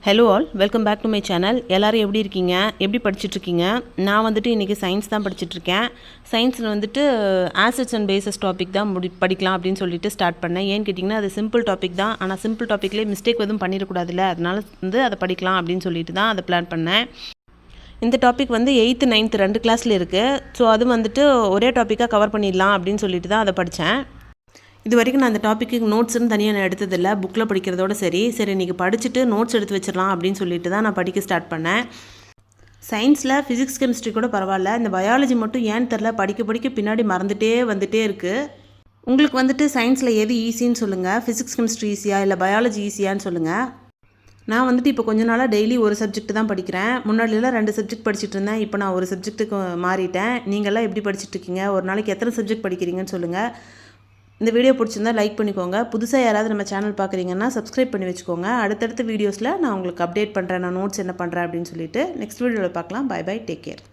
Hello all, welcome back to my channel. எல்லோரும் எப்படி இருக்கீங்க? எப்படி படிச்சுட்ருக்கீங்க? நான் வந்துட்டு இன்றைக்கி சயின்ஸ் தான் படிச்சுட்ருக்கேன். சயின்ஸில் வந்துட்டு ஆசிட்ஸ் அண்ட் பேசஸ் டாபிக் தான் படிக்கலாம் அப்படின்னு சொல்லிட்டு ஸ்டார்ட் பண்ணேன். ஏன்னு கேட்டிங்கன்னா அது சிம்பிள் டாபிக் தான். ஆனால் சிம்பிள் டாப்பிக்லேயே மிஸ்டேக் எதுவும் பண்ணிடக்கூடாதுல்ல, அதனால வந்து அதை படிக்கலாம் அப்படின்னு சொல்லிட்டு தான் அதை பிளான் பண்ணேன். இந்த டாபிக் வந்து 8th 9th 2 கிளாஸில் இருக்குது. ஸோ அது வந்துட்டு ஒரே டாப்பிக்காக கவர் பண்ணிடலாம் அப்படின்னு சொல்லிட்டு தான் அதை படித்தேன். இது வரைக்கும் நான் அந்த டாப்பிக்கு நோட்ஸ்னு தனியாக நான் எடுத்ததில்லை, புக்கில் படிக்கிறதோட சரி இன்றைக்கி படிச்சுட்டு நோட்ஸ் எடுத்து வச்சிடலாம் அப்படின்னு சொல்லிட்டு தான் நான் படிக்க ஸ்டார்ட் பண்ணேன். சயின்ஸில் ஃபிசிக்ஸ் கெமிஸ்ட்ரி கூட பரவாயில்ல, இந்த பயாலஜி மட்டும் ஏன்னு தெரில படிக்க பின்னாடி வந்துட்டே இருக்குது. உங்களுக்கு வந்துட்டு சயின்ஸில் எது ஈஸின்னு சொல்லுங்கள். ஃபிசிக்ஸ் கெமிஸ்ட்ரி ஈஸியா இல்லை பயாலஜி ஈஸியான்னு சொல்லுங்கள். நான் வந்துட்டு இப்போ கொஞ்ச நாளாக டெய்லி ஒரு சப்ஜெக்ட் தான் படிக்கிறேன். முன்னாடியெல்லாம் 2 சப்ஜெக்ட் படிச்சுட்டு இருந்தேன். இப்போ நான் ஒரு சப்ஜெக்ட்டுக்கு மாறிட்டேன். நீங்கள்லாம் எப்படி படிச்சுட்டு இருக்கீங்க? ஒரு நாளைக்கு எத்தனை சப்ஜெக்ட் படிக்கிறீங்கன்னு சொல்லுங்கள். இந்த வீடியோ பிடிச்சிருந்தா லைக் பண்ணிக்கோங்க. புதுசாக யாராவது நம்ம சேனல் பார்க்குறீங்கன்னா சப்ஸ்கிரைப் பண்ணி வச்சுக்கோங்க. அடுத்தடுத்த வீடியோஸில் நான் உங்களுக்கு அப்டேட் பண்ணுறேன், நான் நோட்ஸ் என்ன பண்ணுறேன் அப்படின்னு சொல்லிட்டு. நெக்ஸ்ட் வீடியோவில் பார்க்கலாம். Bye bye, take care.